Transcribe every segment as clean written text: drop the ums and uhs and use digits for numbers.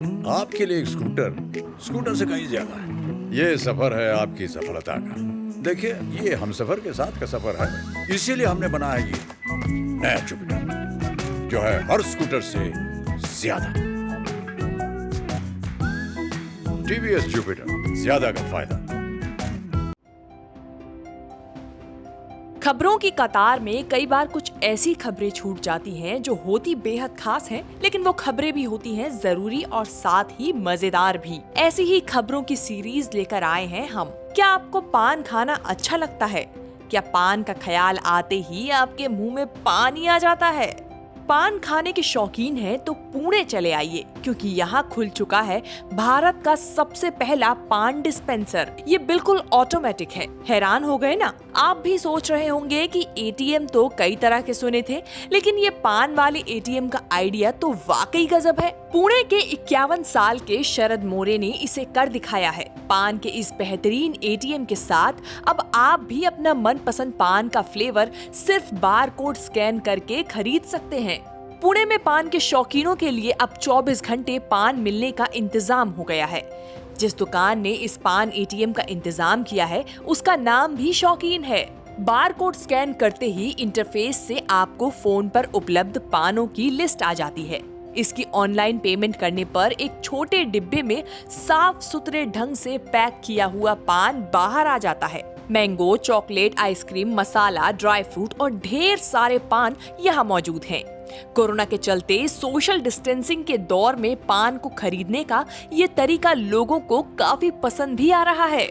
आपके लिए एक स्कूटर से कहीं ज्यादा है। ये सफर है आपकी सफलता का। देखिए, ये हमसफर के साथ का सफर है, इसीलिए हमने बनाया ये नया जुपिटर, जो है हर स्कूटर से ज्यादा। टीवीएस जुपिटर, ज्यादा का फायदा। खबरों की कतार में कई बार कुछ ऐसी खबरें छूट जाती हैं जो होती बेहद खास हैं, लेकिन वो खबरें भी होती हैं जरूरी और साथ ही मजेदार भी। ऐसी ही खबरों की सीरीज लेकर आए हैं हम। क्या आपको पान खाना अच्छा लगता है? क्या पान का ख्याल आते ही आपके मुंह में पानी आ जाता है? पान खाने के शौकीन हैं तो पुणे चले आइए, क्योंकि यहाँ खुल चुका है भारत का सबसे पहला पान डिस्पेंसर। ये बिल्कुल ऑटोमेटिक है। हैरान हो गए ना? आप भी सोच रहे होंगे कि एटीएम तो कई तरह के सुने थे, लेकिन ये पान वाले एटीएम का आइडिया तो वाकई गजब है। पुणे के 51 साल के शरद मोरे ने इसे कर दिखाया है। पान के इस बेहतरीन एटीएम के साथ अब आप भी अपना मनपसंद पान का फ्लेवर सिर्फ बारकोड स्कैन करके खरीद सकते हैं। पुणे में पान के शौकीनों के लिए अब 24 घंटे पान मिलने का इंतजाम हो गया है। जिस दुकान ने इस पान एटीएम का इंतजाम किया है, उसका नाम भी शौकीन है। बारकोड स्कैन करते ही इंटरफेस से आपको फोन पर उपलब्ध पानों की लिस्ट आ जाती है। इसकी ऑनलाइन पेमेंट करने पर एक छोटे डिब्बे में साफ सुथरे ढंग से पैक किया हुआ पान बाहर आ जाता है। मैंगो, चॉकलेट, आइसक्रीम, मसाला, ड्राई फ्रूट और ढेर सारे पान यहाँ मौजूद हैं। कोरोना के चलते सोशल डिस्टेंसिंग के दौर में पान को खरीदने का ये तरीका लोगों को काफी पसंद भी आ रहा है।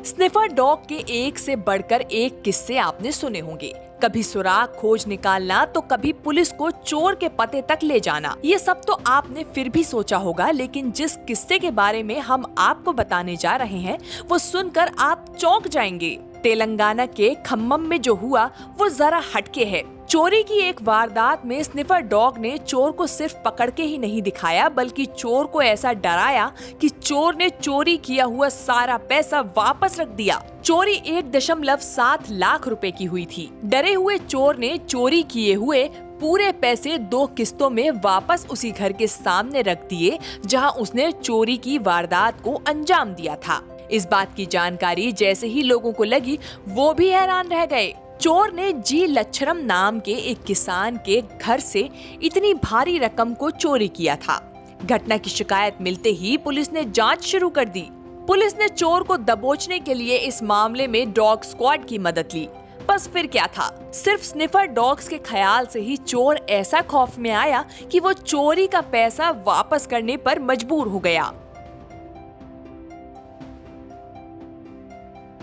स्निफर डॉग के एक से बढ़कर एक किस्से आपने सुने होंगे। कभी सुराग खोज निकालना तो कभी पुलिस को चोर के पते तक ले जाना। ये सब तो आपने फिर भी सोचा होगा, लेकिन जिस किस्से के बारे में हम आपको बताने जा रहे हैं वो सुनकर आप चौंक जाएंगे। तेलंगाना के खम्मम में जो हुआ वो जरा हटके है। चोरी की एक वारदात में स्निफर डॉग ने चोर को सिर्फ पकड़ के ही नहीं दिखाया, बल्कि चोर को ऐसा डराया कि चोर ने चोरी किया हुआ सारा पैसा वापस रख दिया। चोरी 1.7 लाख रुपए की हुई थी। डरे हुए चोर ने चोरी किए हुए पूरे पैसे 2 किस्तों में वापस उसी घर के सामने रख दिए जहां उसने चोरी की वारदात को अंजाम दिया था। इस बात की जानकारी जैसे ही लोगों को लगी, वो भी हैरान रह गए। चोर ने जी लच्छरम नाम के एक किसान के घर से इतनी भारी रकम को चोरी किया था। घटना की शिकायत मिलते ही पुलिस ने जांच शुरू कर दी। पुलिस ने चोर को दबोचने के लिए इस मामले में डॉग स्क्वाड की मदद ली। बस फिर क्या था, सिर्फ स्निफर डॉग्स के ख्याल से ही चोर ऐसा खौफ में आया कि वो चोरी का पैसा वापस करने पर मजबूर हो गया।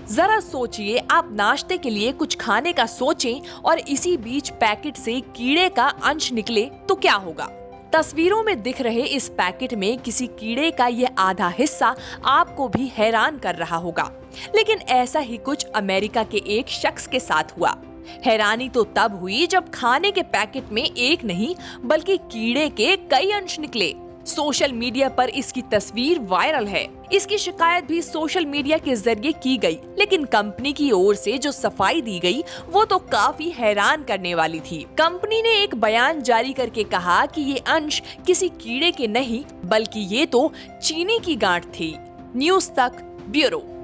जरा सोचिए, आप नाश्ते के लिए कुछ खाने का सोचें और इसी बीच पैकेट से कीड़े का अंश निकले तो क्या होगा? तस्वीरों में दिख रहे इस पैकेट में किसी कीड़े का ये आधा हिस्सा आपको भी हैरान कर रहा होगा। लेकिन ऐसा ही कुछ अमेरिका के एक शख्स के साथ हुआ। हैरानी तो तब हुई जब खाने के पैकेट में एक नहीं बल्कि कीड़े के कई अंश निकले। सोशल मीडिया पर इसकी तस्वीर वायरल है। इसकी शिकायत भी सोशल मीडिया के जरिए की गई, लेकिन कंपनी की ओर से जो सफाई दी गई वो तो काफी हैरान करने वाली थी। कंपनी ने एक बयान जारी करके कहा कि ये अंश किसी कीड़े के नहीं बल्कि ये तो चीनी की गांठ थी। न्यूज़ तक ब्यूरो।